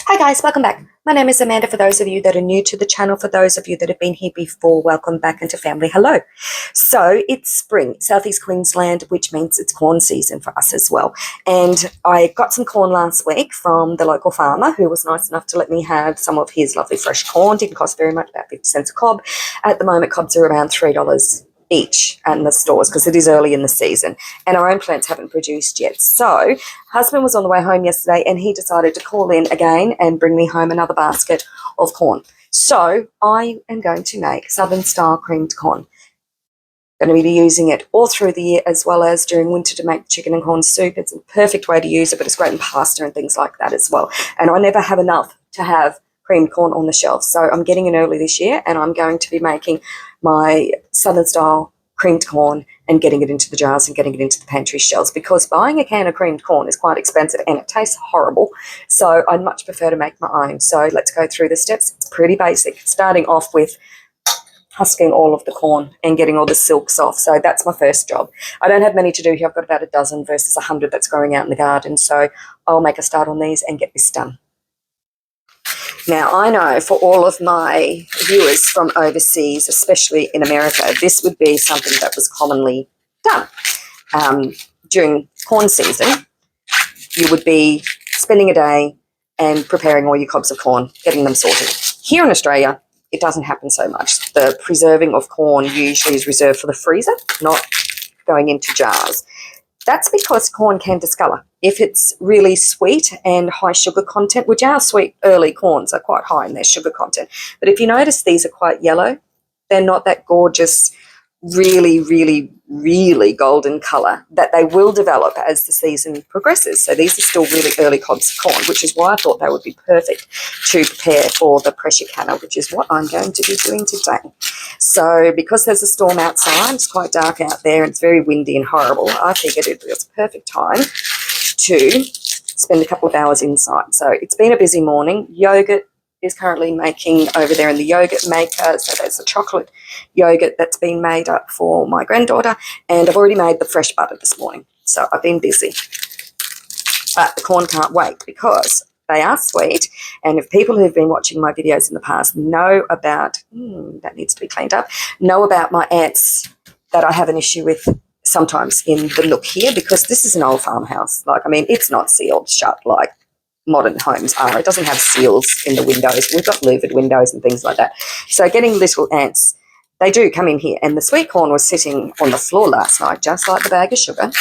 Hi guys, welcome back. My name is Amanda. For those of you that are new to the channel, for those of you that have been here before, welcome back into family. Hello. So it's spring, southeast Queensland, which means it's corn season for us as well. And I got some corn last week from the local farmer who was nice enough to let me have some of his lovely fresh corn. Didn't cost very much, about 50 cents a cob. At the moment, cobs are around $3 each in the stores because it is early in the season and our own plants haven't produced yet. So husband was on the way home yesterday and he decided to call in again and bring me home another basket of corn. So I am going to make southern style creamed corn. Going to be using it all through the year as well as during winter to make chicken and corn soup. It's a perfect way to use it, but it's great in pasta and things like that as well. And I never have enough to have creamed corn on the shelf. So I'm getting in early this year and I'm going to be making my southern style creamed corn and getting it into the jars and getting it into the pantry shelves, because buying a can of creamed corn is quite expensive and it tastes horrible. So I'd much prefer to make my own. So let's go through the steps. It's pretty basic, starting off with husking all of the corn and getting all the silks off. So that's my first job. I don't have many to do here. I've got about a dozen versus 100 that's growing out in the garden. So I'll make a start on these and get this done. Now, I know for all of my viewers from overseas, especially in America, this would be something that was commonly done. During corn season, you would be spending a day and preparing all your cobs of corn, getting them sorted. Here in Australia, it doesn't happen so much. The preserving of corn usually is reserved for the freezer, not going into jars. That's because corn can discolour. If it's really sweet and high sugar content, which our sweet early corns are quite high in their sugar content, but if you notice these are quite yellow, they're not that gorgeous, really, really, really golden colour that they will develop as the season progresses. So these are still really early cobs of corn, which is why I thought they would be perfect to prepare for the pressure canner, which is what I'm going to be doing today. So because there's a storm outside, it's quite dark out there and it's very windy and horrible, I figured it was a perfect time to spend a couple of hours inside. So it's been a busy morning. Yogurt is currently making over there in the yogurt maker. So there's a chocolate yogurt that's been made up for my granddaughter, and I've already made the fresh butter this morning. So I've been busy. But the corn can't wait because they are sweet, and if people who've been watching my videos in the past know about, that needs to be cleaned up, know about my ants that I have an issue with sometimes in the nook here, because this is an old farmhouse. Like, I mean, it's not sealed shut like modern homes are. It doesn't have seals in the windows. We've got louvered windows and things like that. So getting little ants, they do come in here. And the sweet corn was sitting on the floor last night, just like the bag of sugar.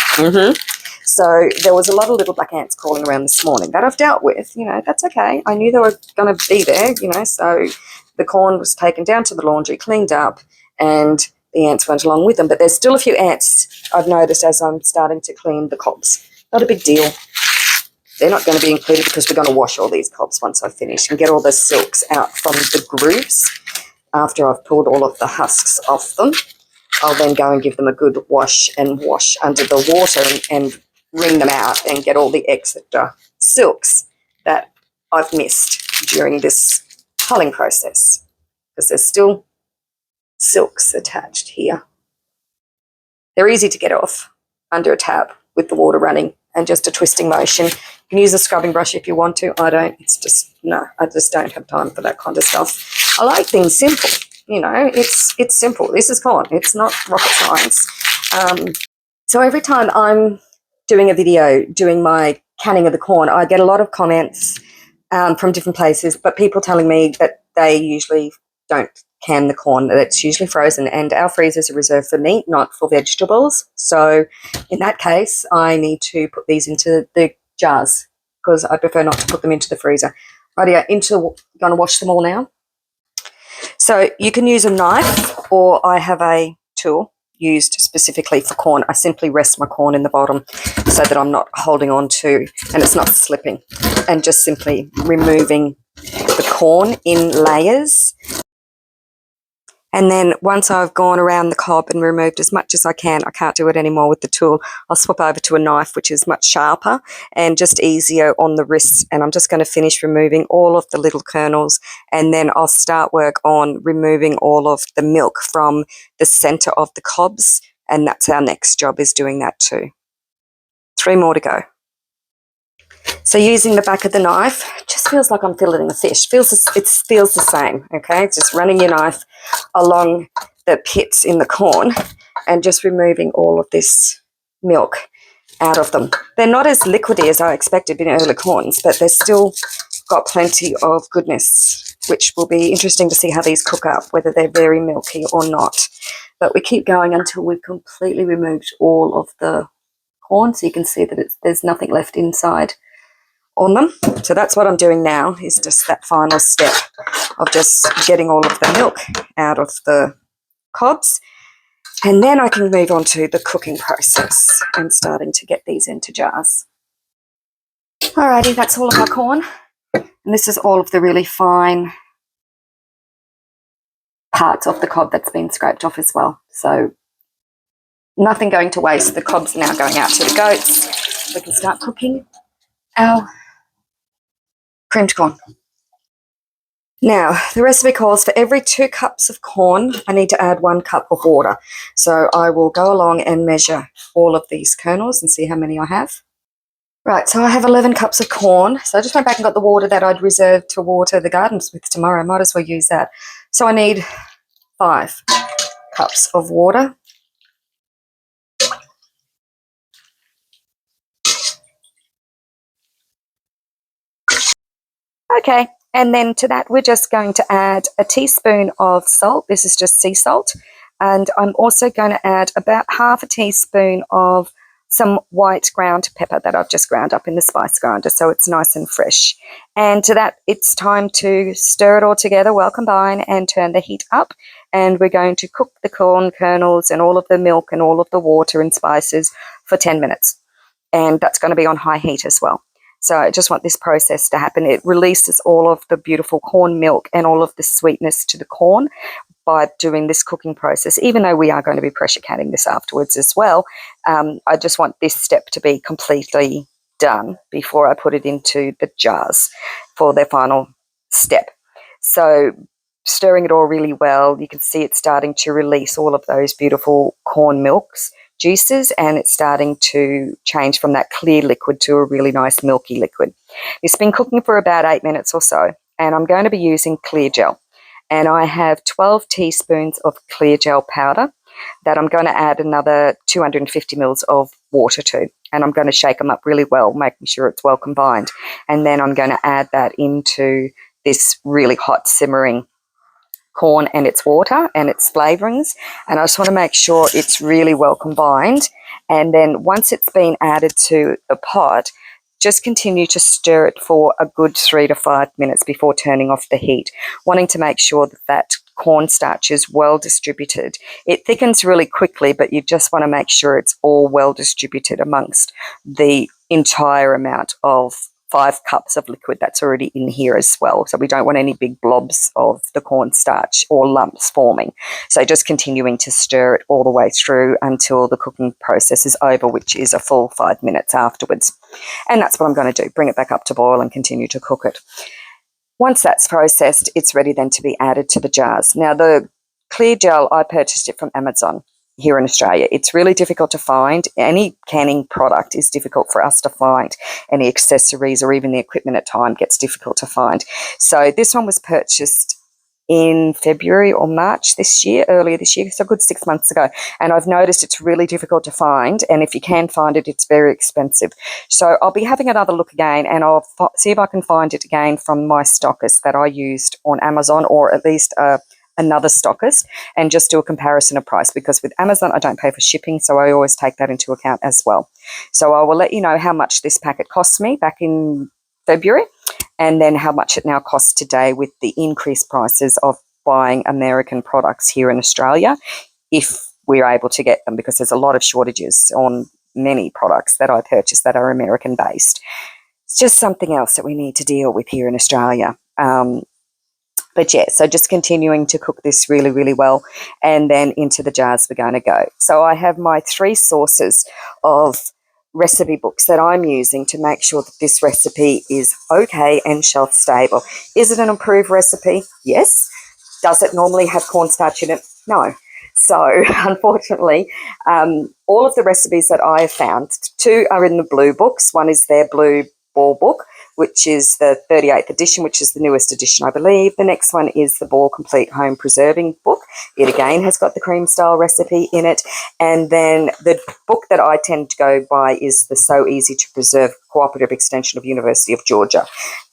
So there was a lot of little black ants crawling around this morning that I've dealt with. You know, that's okay. I knew they were going to be there, you know, so the corn was taken down to the laundry, cleaned up, and the ants went along with them. But there's still a few ants I've noticed as I'm starting to clean the cobs. Not a big deal. They're not going to be included because we're going to wash all these cobs once I finish and get all the silks out from the grooves. After I've pulled all of the husks off them, I'll then go and give them a good wash and wash under the water and wring them out and get all the extra silks that I've missed during this hulling process, because there's still silks attached here. They're easy to get off under a tap with the water running and just a twisting motion. You can use a scrubbing brush if you want to. I don't. It's just, no, I just don't have time for that kind of stuff. I like things simple. You know, it's simple. This is corn. It's not rocket science. So every time I'm doing a video, doing my canning of the corn, I get a lot of comments from different places, but people telling me that they usually don't can the corn, that it's usually frozen, and our freezers are reserved for meat, not for vegetables. So in that case, I need to put these into the jars because I prefer not to put them into the freezer. Rightio, going to wash them all now. So you can use a knife, or I have a tool used specifically for corn. I simply rest my corn in the bottom so that I'm not holding on to and it's not slipping, and just simply removing the corn in layers. And then once I've gone around the cob and removed as much as I can't do it anymore with the tool, I'll swap over to a knife, which is much sharper and just easier on the wrists. And I'm just going to finish removing all of the little kernels, and then I'll start work on removing all of the milk from the center of the cobs. And that's our next job, is doing that too. 3 more to go. So using the back of the knife, just feels like I'm filleting a fish. It feels the same, okay? Just running your knife along the pits in the corn and just removing all of this milk out of them. They're not as liquidy as I expected in early corns, but they're still got plenty of goodness, which will be interesting to see how these cook up, whether they're very milky or not. But we keep going until we've completely removed all of the corn, so you can see that there's nothing left inside on them. So that's what I'm doing now, is just that final step of just getting all of the milk out of the cobs. And then I can move on to the cooking process and starting to get these into jars. Alrighty, that's all of our corn. And this is all of the really fine parts of the cob that's been scraped off as well. So nothing going to waste. The cobs are now going out to the goats. We can start cooking our creamed corn. Now, the recipe calls for every 2 cups of corn, I need to add 1 cup of water. So I will go along and measure all of these kernels and see how many I have. Right, so I have 11 cups of corn. So I just went back and got the water that I'd reserved to water the gardens with tomorrow. I might as well use that. So I need 5 cups of water. Okay, and then to that we're just going to add a teaspoon of salt. This is just sea salt. And I'm also going to add about half a teaspoon of some white ground pepper that I've just ground up in the spice grinder, so it's nice and fresh. And to that, it's time to stir it all together, well combine, and turn the heat up. And we're going to cook the corn kernels and all of the milk and all of the water and spices for 10 minutes. And that's going to be on high heat as well. So I just want this process to happen. It releases all of the beautiful corn milk and all of the sweetness to the corn by doing this cooking process, even though we are going to be pressure canning this afterwards as well. I just want this step to be completely done before I put it into the jars for their final step. So stirring it all really well, you can see it's starting to release all of those beautiful corn milks juices, and it's starting to change from that clear liquid to a really nice milky liquid. It's been cooking for about 8 minutes or so, and I'm going to be using clear gel. And I have 12 teaspoons of clear gel powder that I'm going to add another 250 mils of water to. And I'm going to shake them up really well, making sure it's well combined. And then I'm going to add that into this really hot simmering corn and its water and its flavorings. And I just want to make sure it's really well combined. And then once it's been added to the pot, just continue to stir it for a good 3 to 5 minutes before turning off the heat, wanting to make sure that that cornstarch is well distributed. It thickens really quickly, but you just want to make sure it's all well distributed amongst the entire amount of 5 cups of liquid that's already in here as well. So we don't want any big blobs of the cornstarch or lumps forming. So just continuing to stir it all the way through until the cooking process is over, which is a full 5 minutes afterwards. And that's what I'm going to do, bring it back up to boil and continue to cook it. Once that's processed, it's ready then to be added to the jars. Now, the clear gel, I purchased it from Amazon here in Australia. It's really difficult to find. Any canning product is difficult for us to find. Any accessories or even the equipment at time gets difficult to find. So this one was purchased in February or March this year, earlier this year, so a good 6 months ago. And I've noticed it's really difficult to find. And if you can find it, it's very expensive. So I'll be having another look again, and I'll see if I can find it again from my stockist that I used on Amazon, or at least another stockist, and just do a comparison of price, because with Amazon I don't pay for shipping, so I always take that into account as well. So I will let you know how much this packet cost me back in February, and then how much it now costs today with the increased prices of buying American products here in Australia, if we're able to get them, because there's a lot of shortages on many products that I purchase that are American based. It's just something else that we need to deal with here in Australia. But yeah, so just continuing to cook this really, really well, and then into the jars we're going to go. So I have my 3 sources of recipe books that I'm using to make sure that this recipe is okay and shelf stable. Is it an approved recipe? Yes. Does it normally have cornstarch in it? No. So unfortunately, all of the recipes that I have found, 2 are in the blue books. One is their blue ball book, which is the 38th edition, which is the newest edition, I believe. The next one is the Ball Complete Home Preserving book. It again has got the cream style recipe in it. And then the book that I tend to go by is the So Easy to Preserve Cooperative Extension of University of Georgia.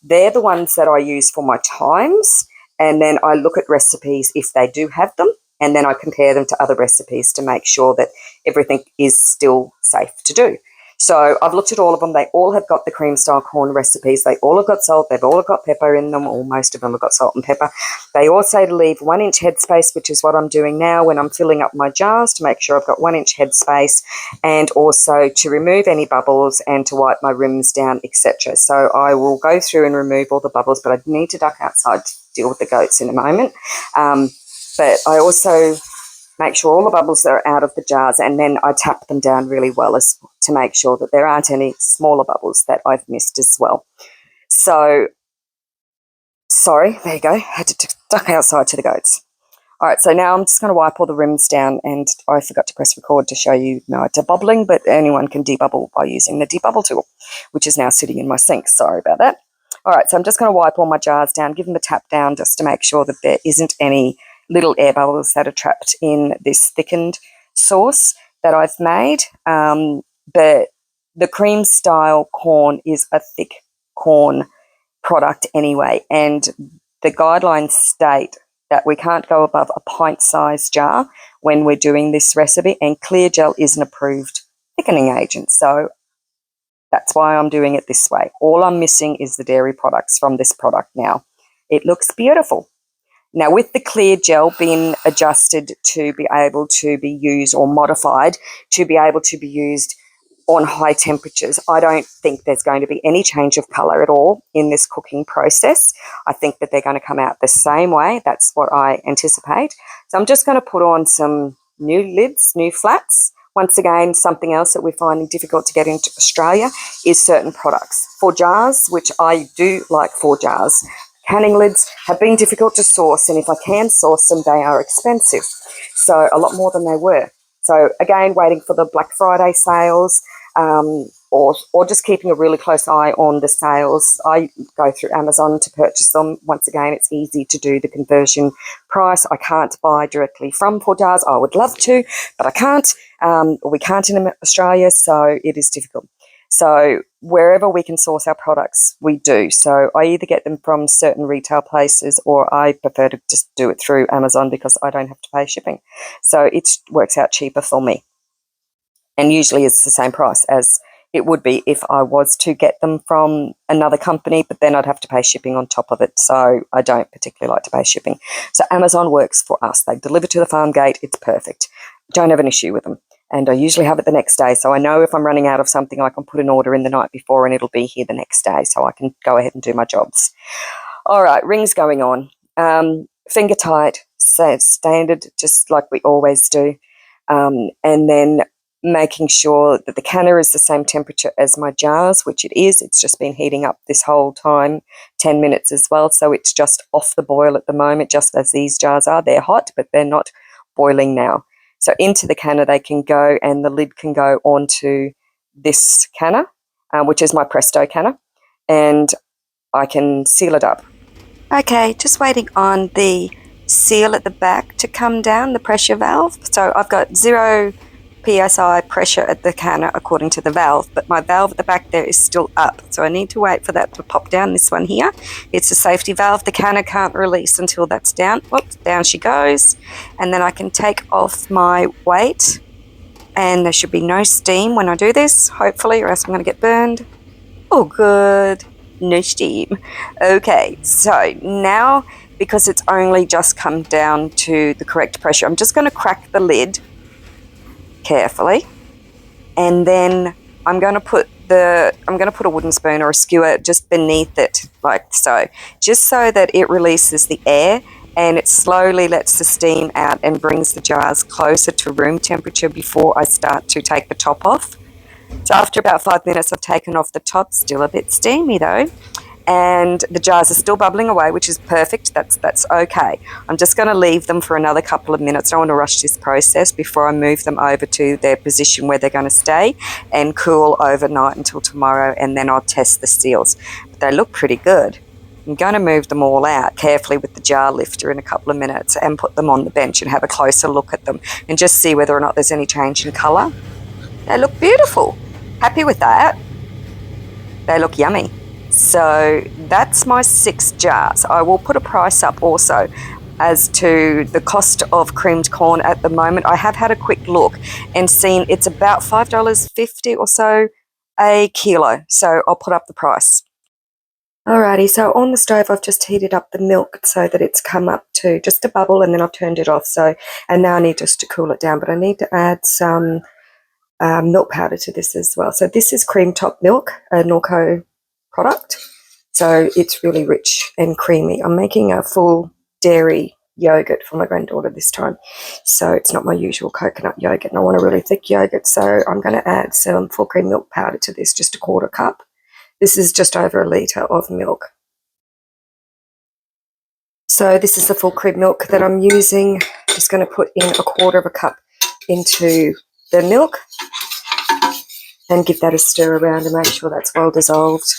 They're the ones that I use for my times, and then I look at recipes if they do have them, and then I compare them to other recipes to make sure that everything is still safe to do. So I've looked at all of them. They all have got the cream style corn recipes. They all have got salt. They've all got pepper in them, or most of them have got salt and pepper. They all say to leave 1 inch headspace, which is what I'm doing now when I'm filling up my jars, to make sure I've got 1 inch headspace, and also to remove any bubbles and to wipe my rims down, etc. So I will go through and remove all the bubbles, but I need to duck outside to deal with the goats in a moment. But I also make sure all the bubbles are out of the jars, and then I tap them down really well to make sure that there aren't any smaller bubbles that I've missed as well. So, sorry, there you go. I had to duck outside to the goats. All right, so now I'm just going to wipe all the rims down, and I forgot to press record to show you my debubbling, but anyone can debubble by using the debubble tool, which is now sitting in my sink. Sorry about that. All right, so I'm just going to wipe all my jars down, give them a tap down just to make sure that there isn't any little air bubbles that are trapped in this thickened sauce that I've made. But the cream style corn is a thick corn product anyway, and the guidelines state that we can't go above a pint-sized jar when we're doing this recipe, and clear gel is an approved thickening agent. So that's why I'm doing it this way. All I'm missing is the dairy products from this product now. It looks beautiful. Now, with the clear gel being adjusted to be able to be used, or modified to be able to be used on high temperatures, I don't think there's going to be any change of colour at all in this cooking process. I think that they're going to come out the same way. That's what I anticipate. So I'm just going to put on some new lids, new flats. Once again, something else that we're finding difficult to get into Australia is certain products. 4 jars, which I do like 4 jars. Canning lids have been difficult to source, and if I can source them, they are expensive. So a lot more than they were. So again, waiting for the Black Friday sales, or just keeping a really close eye on the sales. I go through Amazon to purchase them. Once again, it's easy to do the conversion price. I can't buy directly from 4 jars. I would love to, but I can't. We can't in Australia, so it is difficult. So wherever we can source our products, we do. So I either get them from certain retail places, or I prefer to just do it through Amazon because I don't have to pay shipping. So it works out cheaper for me. And usually it's the same price as it would be if I was to get them from another company, but then I'd have to pay shipping on top of it. So I don't particularly like to pay shipping. So Amazon works for us. They deliver to the farm gate. It's perfect. Don't have an issue with them. And I usually have it the next day. So I know if I'm running out of something, I can put an order in the night before and it'll be here the next day. So I can go ahead and do my jobs. All right, rings going on. Finger tight, standard, just like we always do. And then making sure that the canner is the same temperature as my jars, which it is. It's just been heating up this whole time, 10 minutes as well. So it's just off the boil at the moment, just as these jars are. They're hot, but they're not boiling now. So into the canner they can go, and the lid can go onto this canner, which is my Presto canner, and I can seal it up. Okay, just waiting on the seal at the back to come down, the pressure valve. So I've got 0 PSI pressure at the canner according to the valve, but my valve at the back there is still up. So I need to wait for that to pop down, this one here. It's a safety valve. The canner can't release until that's down. Whoops, down she goes. And then I can take off my weight, and there should be no steam when I do this, hopefully, or else I'm going to get burned. Oh, good. No steam. Okay, so now, because it's only just come down to the correct pressure, I'm just going to crack the lid carefully, and then I'm going to put a wooden spoon or a skewer just beneath it, like so, just so that it releases the air and it slowly lets the steam out and brings the jars closer to room temperature before I start to take the top off. So after about 5 minutes I've taken off the top, still a bit steamy though, and the jars are still bubbling away, which is perfect. That's okay. I'm just going to leave them for another couple of minutes. I don't want to rush this process before I move them over to their position where they're going to stay and cool overnight until tomorrow, and then I'll test the seals. But they look pretty good. I'm going to move them all out carefully with the jar lifter in a couple of minutes and put them on the bench and have a closer look at them and just see whether or not there's any change in colour. They look beautiful. Happy with that. They look yummy. So that's my 6 jars. I will put a price up also as to the cost of creamed corn at the moment. I have had a quick look and seen it's about $5.50 or so a kilo. So I'll put up the price. Alrighty, so on the stove I've just heated up the milk so that it's come up to just a bubble, and then I've turned it off. And now I need just to cool it down, but I need to add some milk powder to this as well. So this is cream top milk, a Norco product. So it's really rich and creamy. I'm making a full dairy yogurt for my granddaughter this time. So it's not my usual coconut yogurt, and I want a really thick yogurt. So I'm going to add some full cream milk powder to this, just a 1/4 cup. This is just over 1 litre of milk. So this is the full cream milk that I'm using. Just going to put in a 1/4 cup into the milk and give that a stir around and make sure that's well dissolved.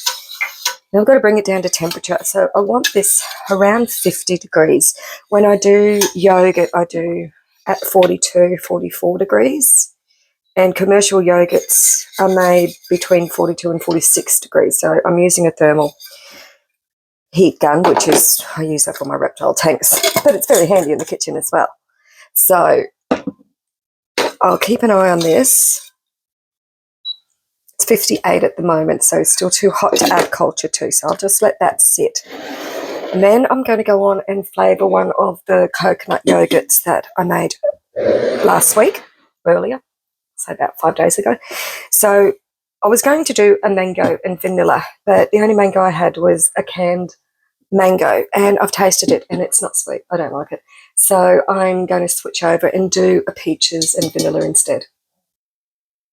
Now I've got to bring it down to temperature. So I want this around 50 degrees. When I do yogurt, I do at 42, 44 degrees. And commercial yogurts are made between 42 and 46 degrees. So I'm using a thermal heat gun, which is, I use that for my reptile tanks, but it's very handy in the kitchen as well. So I'll keep an eye on this. It's 58 at the moment, so it's still too hot to add culture to. So I'll just let that sit. And then I'm going to go on and flavour one of the coconut yogurts that I made earlier. So about 5 days ago. So I was going to do a mango and vanilla, but the only mango I had was a canned mango, and I've tasted it and it's not sweet. I don't like it. So I'm going to switch over and do a peaches and vanilla instead.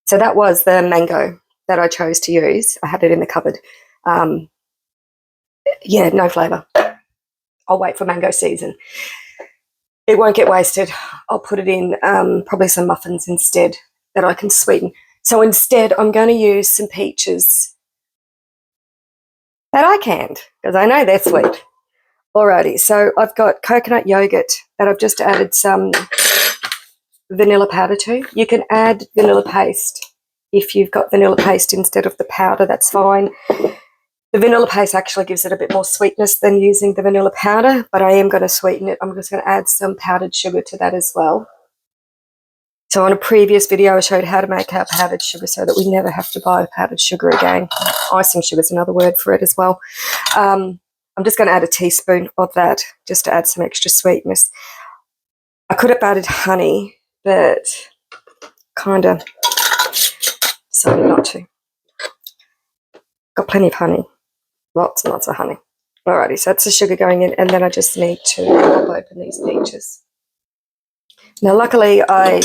So that was the mango that I chose to use. I had it in the cupboard. Yeah, no flavour. I'll wait for mango season. It won't get wasted. I'll put it in probably some muffins instead that I can sweeten. So instead, I'm going to use some peaches that I canned because I know they're sweet. Alrighty, so I've got coconut yogurt that I've just added some vanilla powder to. You can add vanilla paste if you've got vanilla paste instead of the powder, that's fine. The vanilla paste actually gives it a bit more sweetness than using the vanilla powder, but I am going to sweeten it. I'm just going to add some powdered sugar to that as well. So on a previous video, I showed how to make our powdered sugar so that we never have to buy powdered sugar again. Icing sugar is another word for it as well. I'm just going to add a teaspoon of that just to add some extra sweetness. I could have added honey, but kind of decided not to. Got plenty of honey. Lots and lots of honey. Alrighty, so that's the sugar going in, and then I just need to pop open these peaches. Now, luckily, I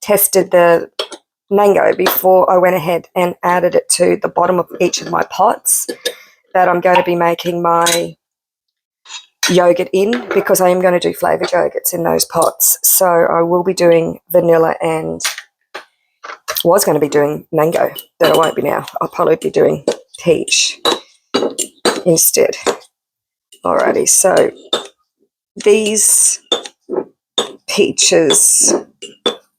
tested the mango before I went ahead and added it to the bottom of each of my pots that I'm going to be making my yogurt in, because I am going to do flavoured yogurts in those pots. So I will be doing vanilla and was going to be doing mango, but I won't be now. I'll probably be doing peach instead. Alrighty, so these peaches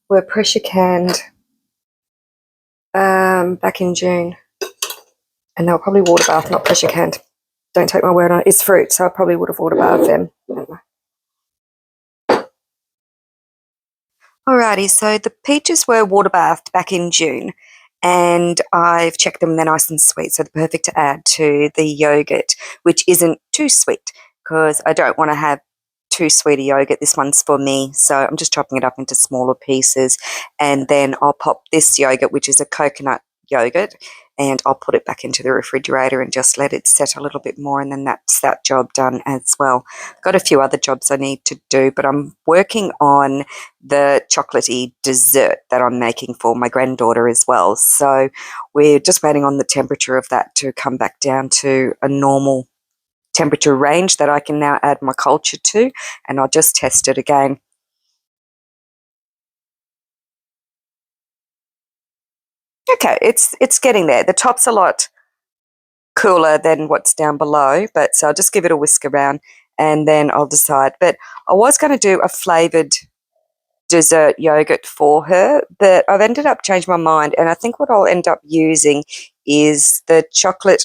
were pressure canned back in June, and they were probably water bath, not pressure canned. Don't take my word on it. It's fruit, so I probably would have water bathed them. Alrighty, so the peaches were water bathed back in June, and I've checked them. They're nice and sweet, so they're perfect to add to the yogurt, which isn't too sweet because I don't want to have too sweet a yogurt. This one's for me, so I'm just chopping it up into smaller pieces, and then I'll pop this yogurt, which is a coconut yogurt, and I'll put it back into the refrigerator and just let it set a little bit more, and then that's that job done as well. I've got a few other jobs I need to do, but I'm working on the chocolatey dessert that I'm making for my granddaughter as well. So we're just waiting on the temperature of that to come back down to a normal temperature range that I can now add my culture to, and I'll just test it again. Okay, it's getting there. The top's a lot cooler than what's down below, but so I'll just give it a whisk around and then I'll decide. But I was going to do a flavoured dessert yogurt for her, but I've ended up changing my mind, and I think what I'll end up using is the chocolate.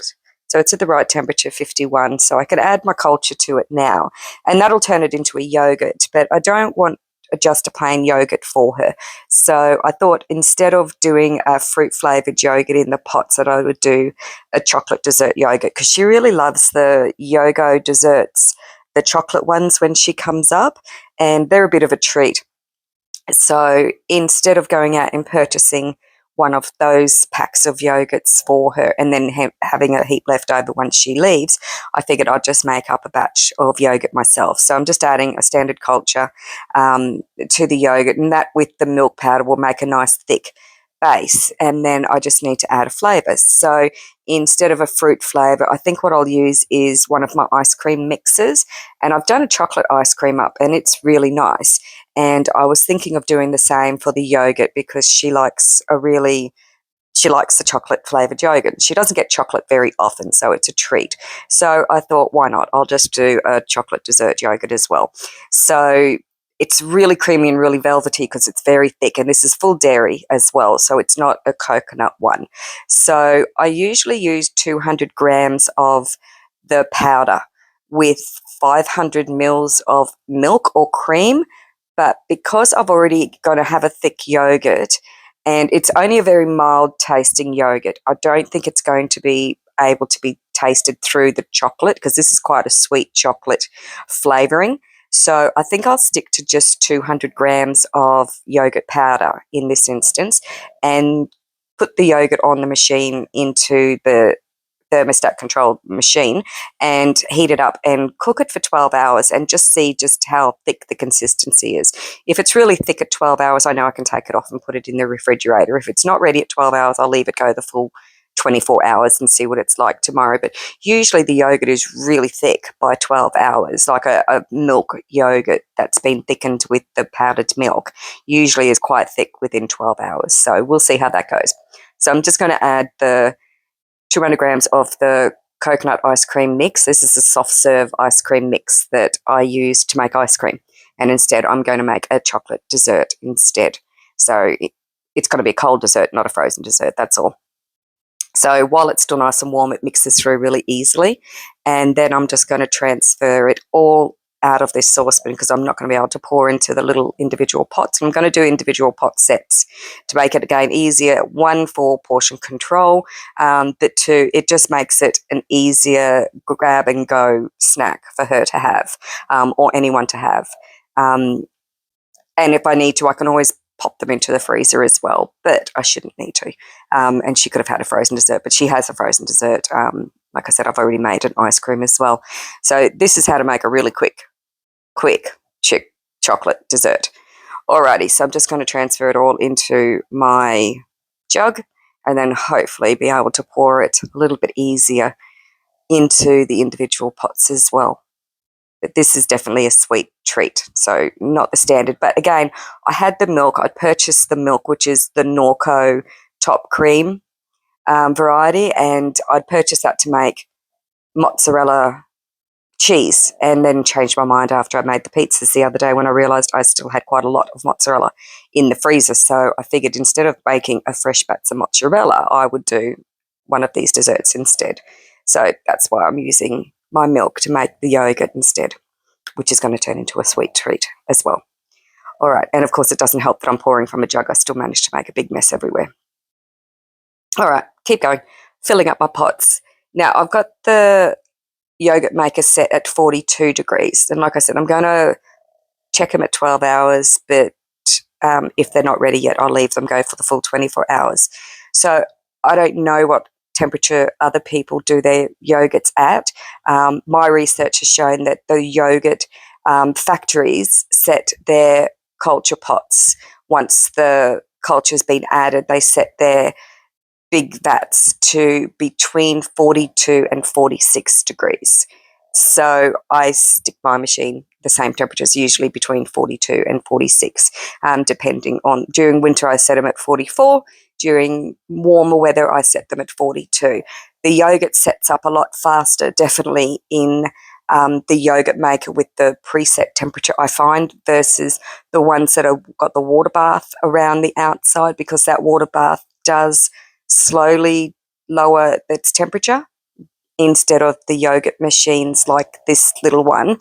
So it's at the right temperature, 51, so I can add my culture to it now, and that'll turn it into a yogurt, but I don't want just a plain yogurt for her. So I thought instead of doing a fruit flavoured yogurt in the pots, that I would do a chocolate dessert yogurt, because she really loves the Yogo desserts, the chocolate ones, when she comes up, and they're a bit of a treat. So instead of going out and purchasing one of those packs of yogurts for her and then having a heap left over once she leaves, I figured I'd just make up a batch of yogurt myself. So I'm just adding a standard culture to the yogurt, and that with the milk powder will make a nice thick base, and then I just need to add a flavour. So instead of a fruit flavour, I think what I'll use is one of my ice cream mixes, and I've done a chocolate ice cream up and it's really nice. And I was thinking of doing the same for the yogurt, because she likes the chocolate flavoured yogurt. She doesn't get chocolate very often, so it's a treat. So I thought, why not? I'll just do a chocolate dessert yogurt as well. So it's really creamy and really velvety because it's very thick, and this is full dairy as well, so it's not a coconut one. So I usually use 200 grams of the powder with 500 mils of milk or cream, but because I've already going to have a thick yogurt, and it's only a very mild tasting yogurt, I don't think it's going to be able to be tasted through the chocolate, because this is quite a sweet chocolate flavouring. So I think I'll stick to just 200 grams of yogurt powder in this instance, and put the yogurt on the machine into the thermostat controlled machine and heat it up and cook it for 12 hours and just see just how thick the consistency is. If it's really thick at 12 hours, I know I can take it off and put it in the refrigerator. If it's not ready at 12 hours, I'll leave it go the full 24 hours and see what it's like tomorrow. But usually the yogurt is really thick by 12 hours, like a milk yogurt that's been thickened with the powdered milk usually is quite thick within 12 hours. So we'll see how that goes. So I'm just going to add the 200 grams of the coconut ice cream mix. This is a soft serve ice cream mix that I use to make ice cream. And instead, I'm going to make a chocolate dessert instead. So it's going to be a cold dessert, not a frozen dessert, that's all. So while it's still nice and warm, it mixes through really easily. And then I'm just going to transfer it all out of this saucepan, because I'm not going to be able to pour into the little individual pots. I'm going to do individual pot sets to make it, again, easier. One, for portion control, but two, it just makes it an easier grab and go snack for her to have, or anyone to have. And if I need to, I can always pop them into the freezer as well, but I shouldn't need to. And she could have had a frozen dessert, but she has a frozen dessert. Like I said, I've already made an ice cream as well. So this is how to make a really quick chocolate dessert. Alrighty, so I'm just going to transfer it all into my jug, and then hopefully be able to pour it a little bit easier into the individual pots as well. But this is definitely a sweet treat, so not the standard. But again, I had the milk. I purchased the milk, which is the Norco top cream variety, and I'd purchased that to make mozzarella cheese, and then changed my mind after I made the pizzas the other day when I realised I still had quite a lot of mozzarella in the freezer. So I figured instead of making a fresh batch of mozzarella, I would do one of these desserts instead. So that's why I'm using my milk to make the yogurt instead, which is going to turn into a sweet treat as well. All right, and of course it doesn't help that I'm pouring from a jug. I still managed to make a big mess everywhere. All right, keep going, filling up my pots. Now I've got the yogurt maker set at 42 degrees. And like I said, I'm going to check them at 12 hours, but if they're not ready yet, I'll leave them go for the full 24 hours. So I don't know what temperature other people do their yogurts at. My research has shown that the yogurt factories set their culture pots. Once the culture's been added, they set their big vats to between 42 and 46 degrees. So I stick my machine the same temperatures, usually between 42 and 46, depending on, during winter I set them at 44, during warmer weather I set them at 42. The yogurt sets up a lot faster, definitely in the yogurt maker with the preset temperature, I find, versus the ones that have got the water bath around the outside, because that water bath does slowly lower its temperature, instead of the yogurt machines like this little one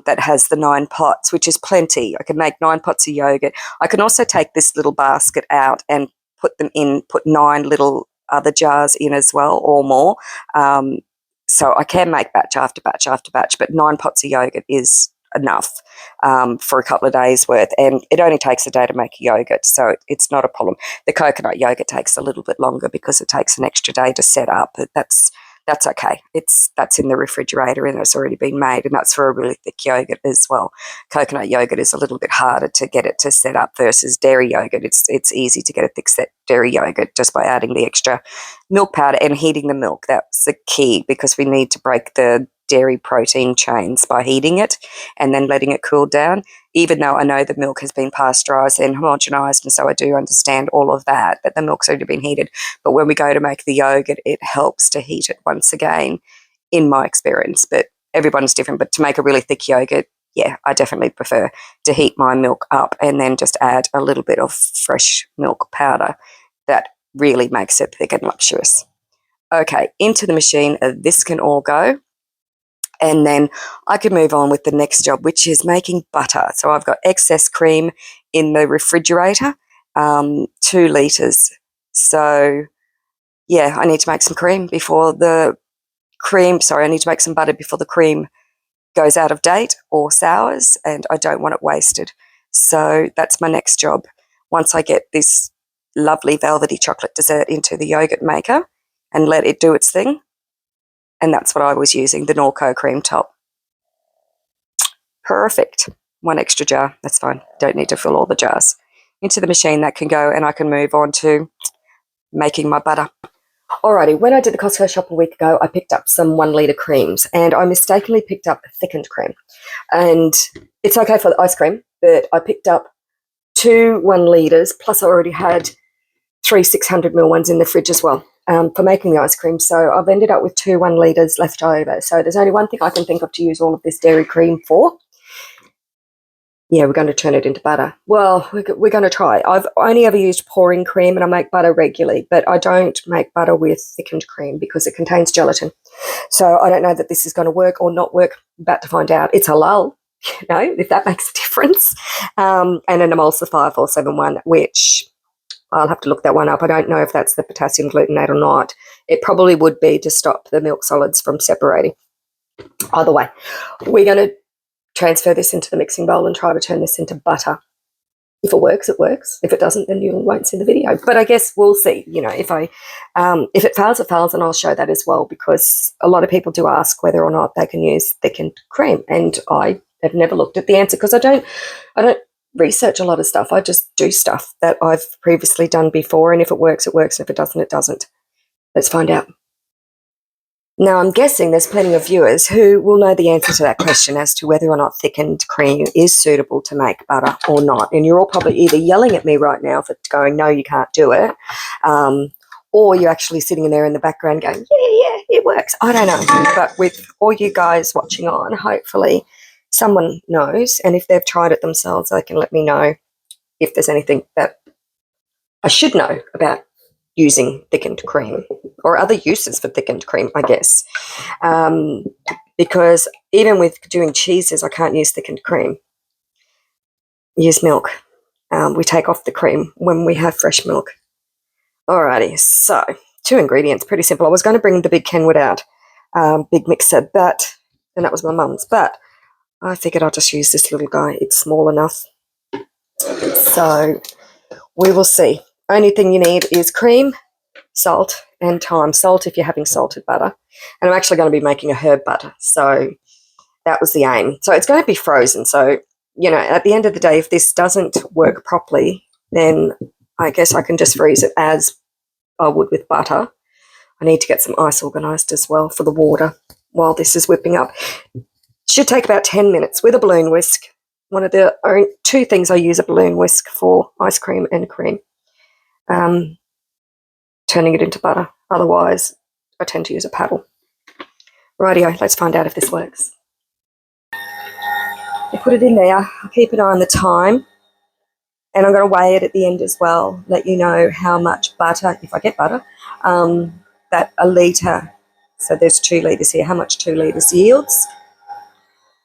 that has the 9 pots, which is plenty. I can make 9 pots of yogurt. I can also take this little basket out and put 9 little other jars in as well, or more. So I can make batch after batch after batch, but 9 pots of yogurt is enough for a couple of days worth, and it only takes a day to make a yogurt, so it's not a problem. The coconut yogurt takes a little bit longer because it takes an extra day to set up, but that's okay. That's in the refrigerator and it's already been made, and that's for a really thick yogurt as well. Coconut yogurt is a little bit harder to get it to set up versus dairy yogurt. It's easy to get a thick set dairy yogurt just by adding the extra milk powder and heating the milk. That's the key, because we need to break the dairy protein chains by heating it and then letting it cool down, even though I know the milk has been pasteurized and homogenized, and so I do understand all of that the milk's already been heated. But when we go to make the yogurt, it helps to heat it once again, in my experience, but everyone's different. But to make a really thick yogurt, yeah, I definitely prefer to heat my milk up and then just add a little bit of fresh milk powder. That really makes it thick and luxurious. Okay, into the machine, this can all go. And then I can move on with the next job, which is making butter. So I've got excess cream in the refrigerator, 2 litres. So, yeah, I need to make some cream before the cream, I need to make some butter before the cream goes out of date or sours, and I don't want it wasted. So that's my next job. Once I get this lovely velvety chocolate dessert into the yogurt maker and let it do its thing, and that's what I was using, the Norco cream top. Perfect. 1 extra jar, that's fine. Don't need to fill all the jars. Into the machine, that can go, and I can move on to making my butter. Alrighty, when I did the Costco shop a week ago, I picked up some 1 litre creams, and I mistakenly picked up thickened cream. And it's okay for the ice cream, but I picked up 2 1 litres, plus I already had 3 600ml ones in the fridge as well. For making the ice cream, so I've ended up with 2 1 litres left over. So there's only one thing I can think of to use all of this dairy cream for. Yeah, we're going to turn it into butter. Well, we're going to try. I've only ever used pouring cream, and I make butter regularly, but I don't make butter with thickened cream because it contains gelatin. So I don't know that this is going to work or not work. I'm about to find out. It's halal, if that makes a difference. And an emulsifier 471, which I'll have to look that one up. I don't know if that's the potassium glutamate or not. It probably would be to stop the milk solids from separating. Either way, we're going to transfer this into the mixing bowl and try to turn this into butter. If it works, it works. If it doesn't, then you won't see the video. But I guess we'll see. If it fails, it fails, and I'll show that as well, because a lot of people do ask whether or not they can use thickened cream, and I have never looked at the answer because I don't research a lot of stuff. I just do stuff that I've previously done before, and if it works, it works, and if it doesn't, it doesn't. Let's find out. Now, I'm guessing there's plenty of viewers who will know the answer to that question as to whether or not thickened cream is suitable to make butter or not. And you're all probably either yelling at me right now for going, no, you can't do it, or you're actually sitting there in the background going, yeah, it works. I don't know. But with all you guys watching on, hopefully someone knows, and if they've tried it themselves, they can let me know if there's anything that I should know about using thickened cream or other uses for thickened cream, I guess. Because even with doing cheeses, I can't use thickened cream. Use milk. We take off the cream when we have fresh milk. Alrighty, so 2 ingredients, pretty simple. I was going to bring the big Kenwood out, big mixer, and that was my mum's, but I figured I'll just use this little guy. It's small enough. So we will see. Only thing you need is cream, salt and thyme. Salt if you're having salted butter. And I'm actually going to be making a herb butter. So that was the aim. So it's going to be frozen. So, you know, at the end of the day, if this doesn't work properly, then I guess I can just freeze it as I would with butter. I need to get some ice organised as well for the water while this is whipping up. Should take about 10 minutes with a balloon whisk. One of the two things I use a balloon whisk for: ice cream and cream. Turning it into butter. Otherwise, I tend to use a paddle. Rightio, let's find out if this works. I put it in there. I'll keep an eye on the time. And I'm going to weigh it at the end as well, let you know how much butter, if I get butter, that a litre, so there's 2 litres here, how much 2 litres yields.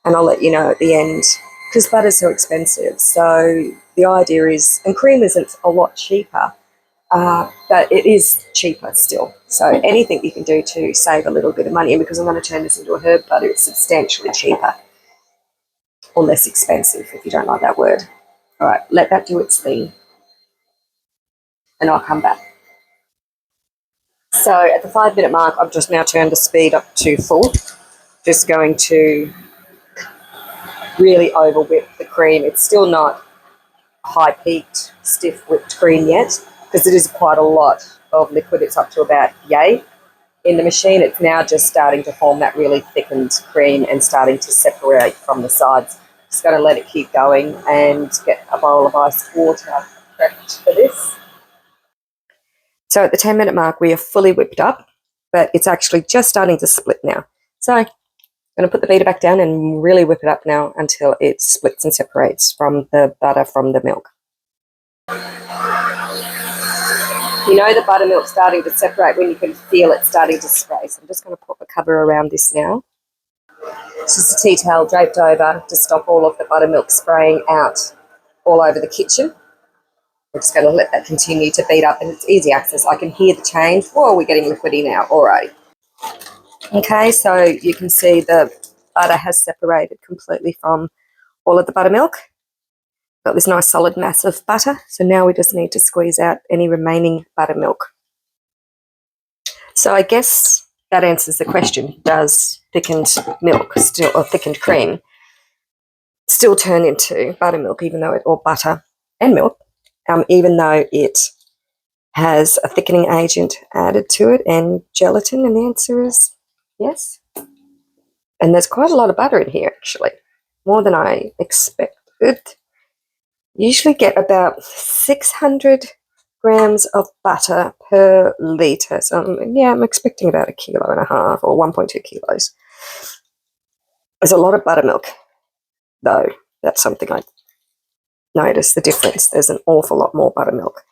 And I'll let you know at the end, because butter's so expensive. So the idea is, and cream isn't a lot cheaper, but it is cheaper still. So anything you can do to save a little bit of money, and because I'm going to turn this into a herb butter, it's substantially cheaper or less expensive, if you don't like that word. All right, let that do its thing, and I'll come back. So at the 5-minute mark, I've just now turned the speed up to full. Just going to really over whip the cream. It's still not high peaked, stiff whipped cream yet, because it is quite a lot of liquid. It's up to about yay. In the machine, it's now just starting to form that really thickened cream and starting to separate from the sides. Just going to let it keep going and get a bowl of iced water prepped for this. So at the 10-minute mark, we are fully whipped up, but it's actually just starting to split now. So I'm going to put the beater back down and really whip it up now until it splits and separates from the butter from the milk. You know the buttermilk's starting to separate when you can feel it starting to spray. So I'm just going to put the cover around this now. It's just a tea towel draped over to stop all of the buttermilk spraying out all over the kitchen. We're just going to let that continue to beat up, and it's easy access. I can hear the change. Whoa, we're getting liquidy now. All right. Okay, so you can see the butter has separated completely from all of the buttermilk. Got this nice solid mass of butter. So now we just need to squeeze out any remaining buttermilk. So I guess that answers the question. Does thickened milk still, or thickened cream, still turn into buttermilk, even though it, or butter and milk, even though it has a thickening agent added to it and gelatin? And the answer is yes. And there's quite a lot of butter in here, actually, more than I expected. Usually get about 600 grams of butter per litre. So yeah, I'm expecting about 1.5 kilos or 1.2 kilos. There's a lot of buttermilk, though. That's something I noticed, the difference. There's an awful lot more buttermilk,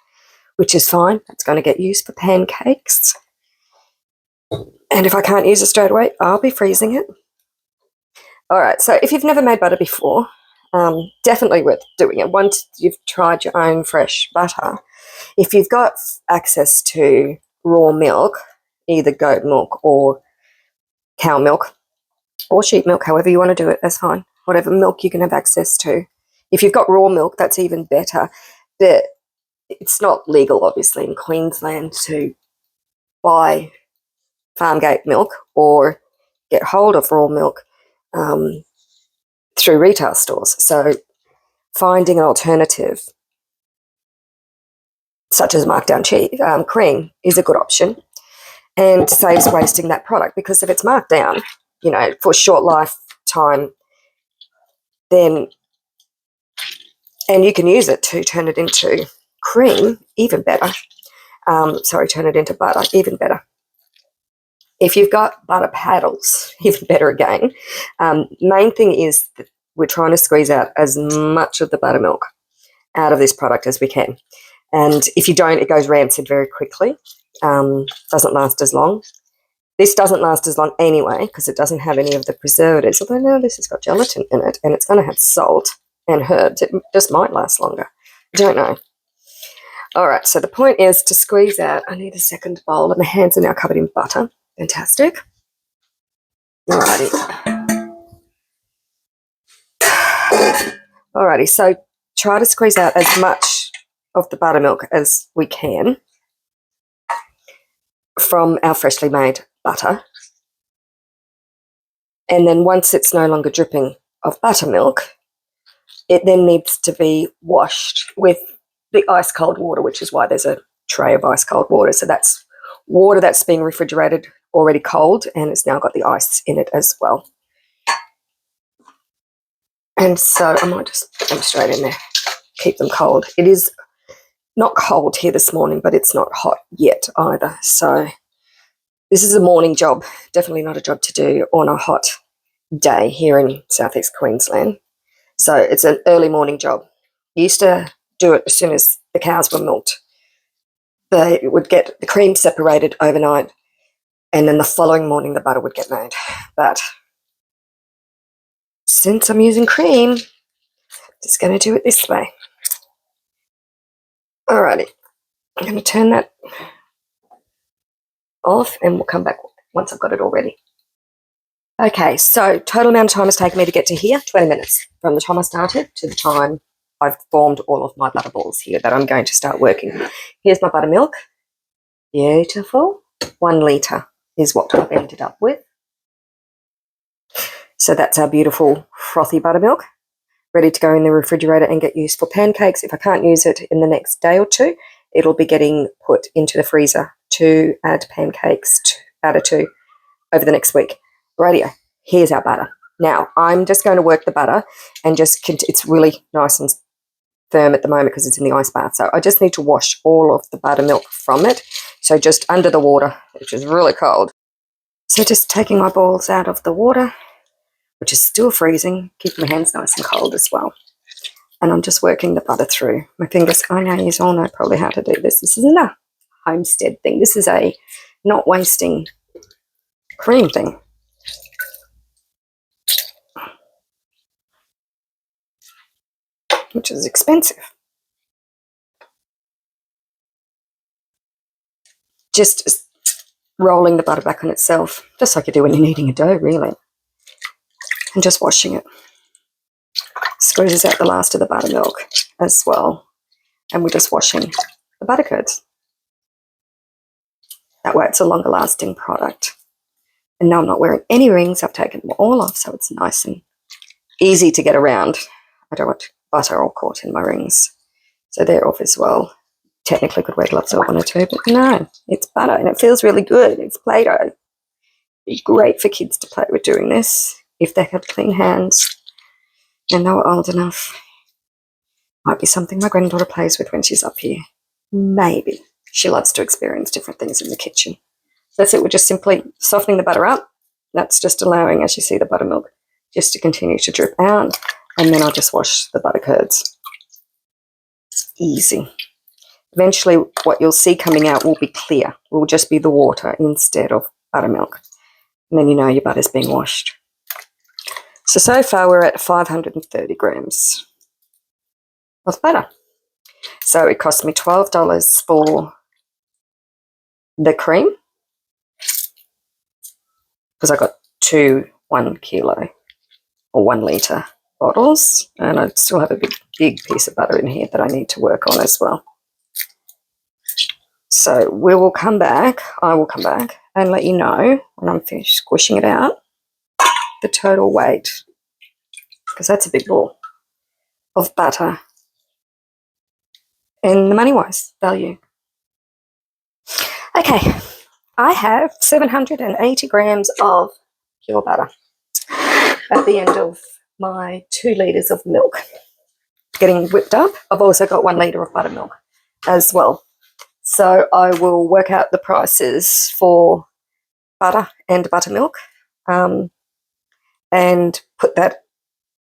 which is fine. It's going to get used for pancakes. And if I can't use it straight away, I'll be freezing it. All right, so if you've never made butter before, definitely worth doing it. Once you've tried your own fresh butter, if you've got access to raw milk, either goat milk or cow milk or sheep milk, however you want to do it, that's fine. Whatever milk you can have access to. If you've got raw milk, that's even better. But it's not legal, obviously, in Queensland to buy farmgate milk or get hold of raw milk through retail stores. So finding an alternative, such as markdown cream, is a good option and saves wasting that product, because if it's marked down, you know, for a short lifetime, then, and you can use it to turn it into cream, even better. Turn it into butter, even better. If you've got butter paddles, even better again. Main thing is that we're trying to squeeze out as much of the buttermilk out of this product as we can. And if you don't, it goes rancid very quickly. Doesn't last as long. This doesn't last as long anyway, because it doesn't have any of the preservatives. Although now this has got gelatin in it, and it's going to have salt and herbs. It just might last longer. I don't know. All right, so the point is to squeeze out. I need a second bowl, and my hands are now covered in butter. Fantastic. Alrighty, so try to squeeze out as much of the buttermilk as we can. from our freshly made butter. And then once it's no longer dripping of buttermilk, it then needs to be washed with the ice cold water, which is why there's a tray of ice cold water. So that's water that's being refrigerated already cold, and it's now got the ice in it as well. And so I might just put them straight in there, keep them cold. It is not cold here this morning, but it's not hot yet either. So this is a morning job, definitely not a job to do on a hot day here in southeast Queensland. So it's an early morning job. Used to do it as soon as the cows were milked. They would get the cream separated overnight, and then the following morning the butter would get made. But since I'm using cream, just going to do it this way. Alrighty, I'm going to turn that off and we'll come back once I've got it all ready. Okay, so total amount of time it's taken me to get to here, 20 minutes. From the time I started to the time I've formed all of my butter balls here that I'm going to start working. Here's my buttermilk. Beautiful. 1 litre is what I've ended up with. So that's our beautiful frothy buttermilk, ready to go in the refrigerator and get used for pancakes. If I can't use it in the next day or two, it'll be getting put into the freezer to add pancakes to over the next week. Radio, here's our butter. Now, I'm just going to work the butter and it's really nice and firm at the moment because it's in the ice bath. So I just need to wash all of the buttermilk from it. So just under the water, which is really cold. So just taking my balls out of the water, which is still freezing, keeping my hands nice and cold as well. And I'm just working the butter through. My fingers, I know you all know probably how to do this. This isn't a homestead thing. This is a not wasting cream thing. Which is expensive. Just rolling the butter back on itself, just like you do when you're kneading a dough, really. And just washing it. Squeezes out the last of the buttermilk as well. And we're just washing the butter curds. That way it's a longer lasting product. And now I'm not wearing any rings. I've taken them all off, so it's nice and easy to get around. I don't want butter all caught in my rings. So they're off as well. Technically could wear gloves over it too, but no, it's butter and it feels really good. It's Play-Doh. It's great for kids to play with doing this if they have clean hands and they were old enough. Might be something my granddaughter plays with when she's up here. Maybe. She loves to experience different things in the kitchen. That's it. We're just simply softening the butter up. That's just allowing, as you see, the buttermilk just to continue to drip out. And then I'll just wash the butter curds. Easy. Eventually, what you'll see coming out will be clear. It will just be the water instead of buttermilk. And then you know your butter's being washed. So far we're at 530 grams of butter. So it cost me $12 for the cream because I got 2 1 kilo or 1 litre bottles, and I still have a big piece of butter in here that I need to work on as well. So we will come back, I will come back and let you know when I'm finished squishing it out, the total weight, because that's a big ball of butter and the money-wise value. Okay, I have 780 grams of pure butter at the end of my 2 litres of milk getting whipped up. I've also got 1 litre of buttermilk as well. So I will work out the prices for butter and buttermilk and put that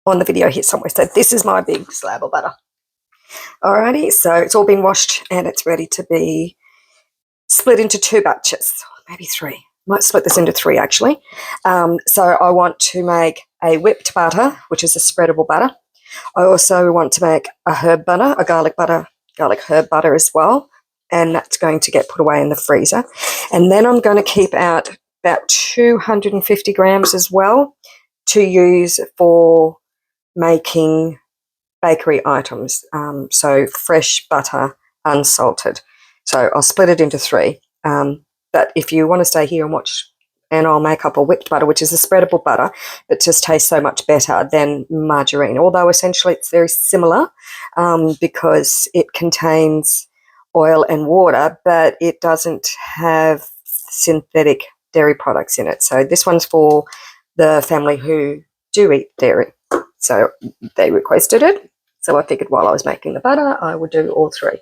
on the video here somewhere. So this is my big slab of butter. Alrighty, so it's all been washed and it's ready to be split into 2 batches, maybe 3. Might split this into 3 actually. So I want to make a whipped butter, which is a spreadable butter. I also want to make a herb butter, a garlic herb butter as well. And that's going to get put away in the freezer. And then I'm going to keep out about 250 grams as well to use for making bakery items. So fresh butter, unsalted. So I'll split it into 3. But if you want to stay here and watch, and I'll make up a whipped butter, which is a spreadable butter, but just tastes so much better than margarine. Although essentially it's very similar because it contains oil and water, but it doesn't have synthetic dairy products in it. So this one's for the family who do eat dairy. So they requested it. So I figured while I was making the butter, I would do all three.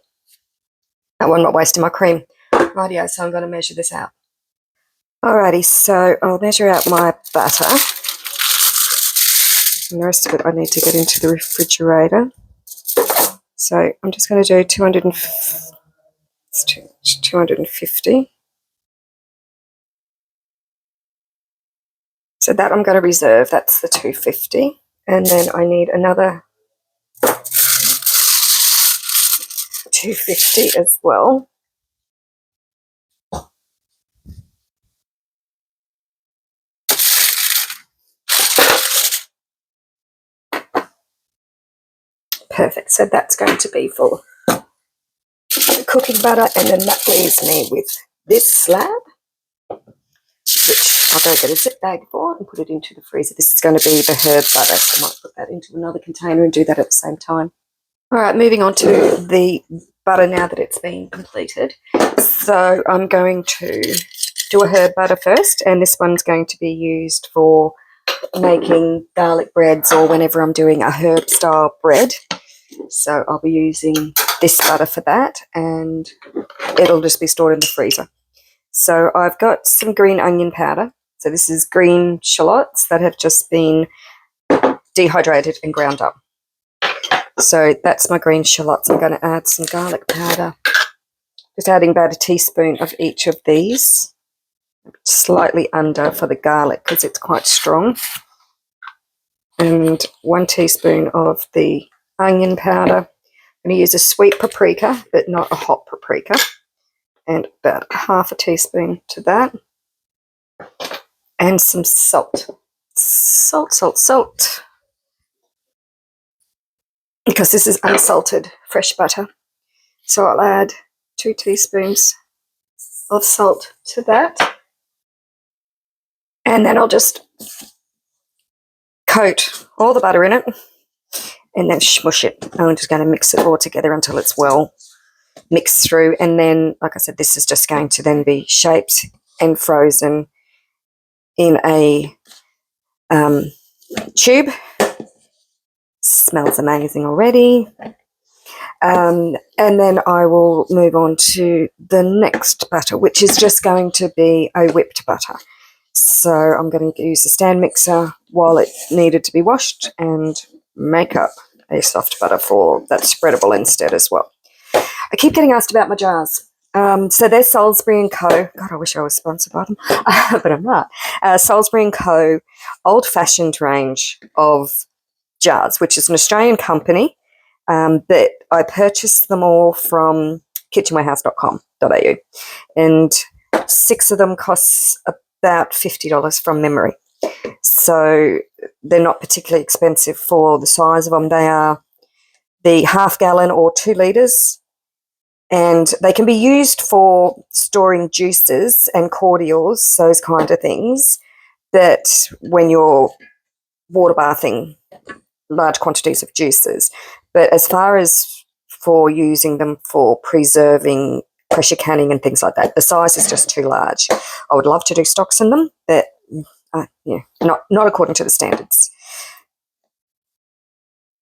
That one, not wasting my cream. Rightio, so I'm going to measure this out. Alrighty, so I'll measure out my butter. And the rest of it I need to get into the refrigerator. So I'm just going to do 250. So that I'm going to reserve. That's the 250. And then I need another 250 as well. Perfect. So that's going to be for cooking butter, and then that leaves me with this slab, which I'll go get a zip bag for and put it into the freezer. This is going to be the herb butter, so I might put that into another container and do that at the same time. All right, moving on to the butter now that it's been completed. So I'm going to do a herb butter first, and this one's going to be used for making garlic breads or whenever I'm doing a herb style bread. So I'll be using this butter for that, and it'll just be stored in the freezer. So I've got some green onion powder. So this is green shallots that have just been dehydrated and ground up. So that's my green shallots. I'm going to add some garlic powder. Just adding about a teaspoon of each of these. Slightly under for the garlic because it's quite strong. And 1 teaspoon of the onion powder. I'm going to use a sweet paprika, but not a hot paprika. And about half a teaspoon to that. And some salt. Salt. Because this is unsalted fresh butter. So I'll add 2 teaspoons of salt to that. And then I'll just coat all the butter in it and then smush it. I'm just going to mix it all together until it's well mixed through. And then, like I said, this is just going to then be shaped and frozen in a tube. Smells amazing already. And then I will move on to the next butter, which is just going to be a whipped butter. So I'm going to use the stand mixer while it needed to be washed and make up a soft butter for that spreadable instead as well. I keep getting asked about my jars. So they're Salisbury & Co. God, I wish I was sponsored by them, but I'm not. Salisbury & Co. old-fashioned range of jars, which is an Australian company, but I purchased them all from kitchenwarehouse.com.au, and 6 of them costs about $50 from memory. So they're not particularly expensive for the size of them. They are the half gallon or 2 litres, and they can be used for storing juices and cordials, those kind of things, that when you're water bathing large quantities of juices. But as far as for using them for preserving, pressure canning and things like that, the size is just too large. I would love to do stocks in them, but not according to the standards.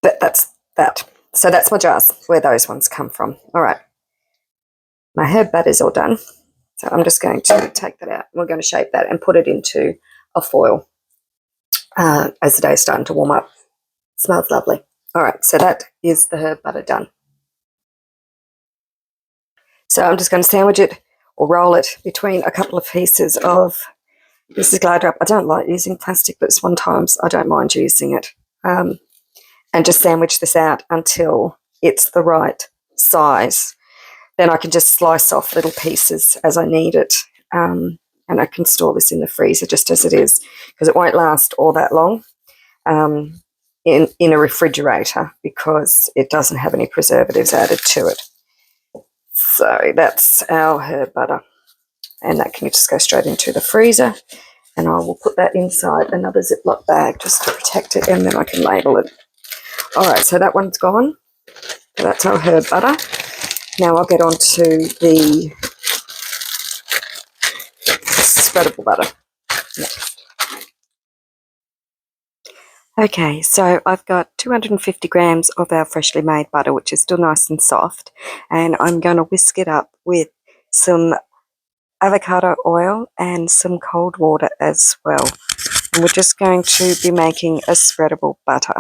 But that's that. So that's my jars, where those ones come from. All right. My herb butter's all done. So I'm just going to take that out. We're going to shape that and put it into a foil as the day's starting to warm up. Smells lovely. All right, so that is the herb butter done. So I'm just going to sandwich it or roll it between a couple of pieces of, this is Glad Wrap. I don't like using plastic, but sometimes I don't mind using it. And just sandwich this out until it's the right size. Then I can just slice off little pieces as I need it. And I can store this in the freezer just as it is, because it won't last all that long in a refrigerator, because it doesn't have any preservatives added to it. So that's our herb butter. and that can just go straight into the freezer. And I will put that inside another Ziploc bag just to protect it, and then I can label it. All right, so that one's gone. So that's our herb butter. Now I'll get on to the spreadable butter. Okay, so I've got 250 grams of our freshly made butter, which is still nice and soft, and I'm going to whisk it up with some avocado oil and some cold water as well. And we're just going to be making a spreadable butter.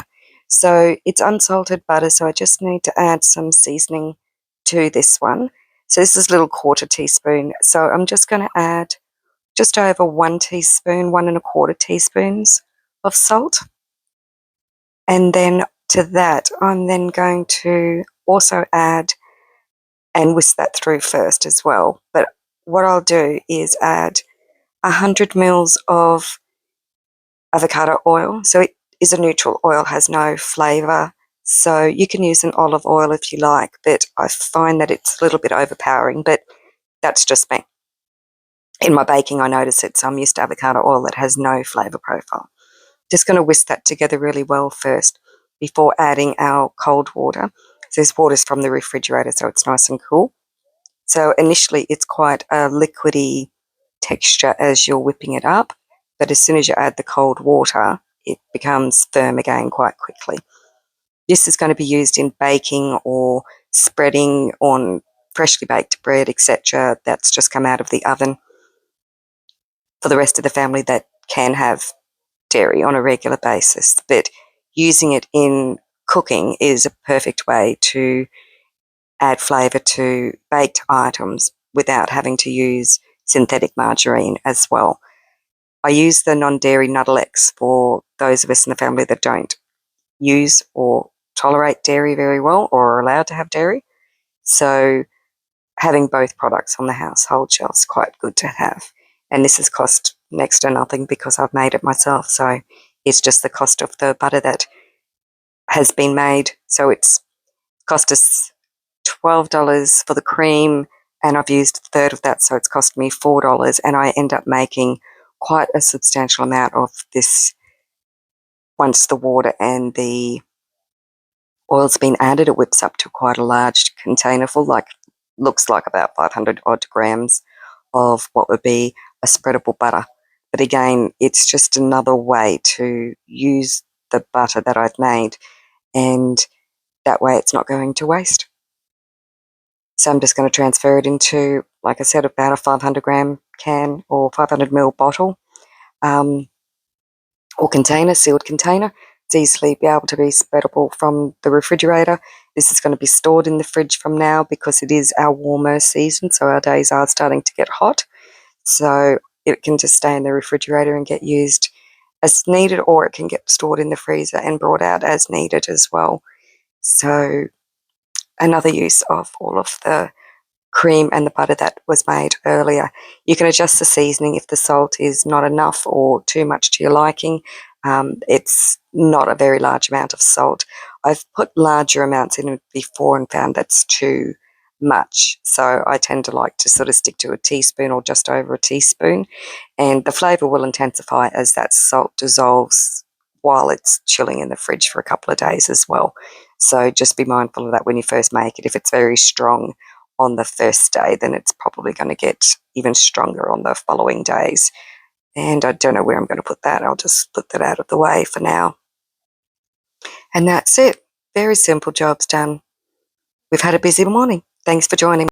So it's unsalted butter, so I just need to add some seasoning to this one. So this is a little 1/4 teaspoon. So I'm just going to add just over 1 teaspoon, 1 1/4 teaspoons of salt. And then to that, I'm then going to also add and whisk that through first as well. But what I'll do is add 100 mils of avocado oil. So it is a neutral oil, has no flavour. So you can use an olive oil if you like, but I find that it's a little bit overpowering, but that's just me. In my baking, I notice it, so I'm used to avocado oil that has no flavour profile. Just going to whisk that together really well first before adding our cold water. So this water is from the refrigerator, so it's nice and cool. So initially it's quite a liquidy texture as you're whipping it up, but as soon as you add the cold water, it becomes firm again quite quickly. This is going to be used in baking or spreading on freshly baked bread, etc. That's just come out of the oven. For the rest of the family that can have dairy on a regular basis, but using it in cooking is a perfect way to add flavour to baked items without having to use synthetic margarine as well. I use the non-dairy Nuttelex for those of us in the family that don't use or tolerate dairy very well or are allowed to have dairy. So having both products on the household shelf is quite good to have. And this has cost next to nothing because I've made it myself. So it's just the cost of the butter that has been made. So it's cost us $12 for the cream, and I've used a third of that, so it's cost me $4, and I end up making quite a substantial amount of this once the water and the oil's been added. It whips up to quite a large container full, looks like about 500 odd grams of what would be a spreadable butter. But again, it's just another way to use the butter that I've made, and that way it's not going to waste. So I'm just going to transfer it into, like I said, about a 500 gram can or 500 ml bottle or container, sealed container. It's easily be able to be spreadable from the refrigerator. This is going to be stored in the fridge from now because it is our warmer season, so our days are starting to get hot. So it can just stay in the refrigerator and get used as needed, or it can get stored in the freezer and brought out as needed as well. So another use of all of the cream and the butter that was made earlier. You can adjust the seasoning if the salt is not enough or too much to your liking. It's not a very large amount of salt. I've put larger amounts in it before and found that's too much. So I tend to like to sort of stick to a teaspoon or just over a teaspoon. And the flavour will intensify as that salt dissolves while it's chilling in the fridge for a couple of days as well. So just be mindful of that when you first make it. If it's very strong on the first day, then it's probably going to get even stronger on the following days. And I don't know where I'm going to put that. I'll just put that out of the way for now. And that's it. Very simple jobs done. We've had a busy morning. Thanks for joining me.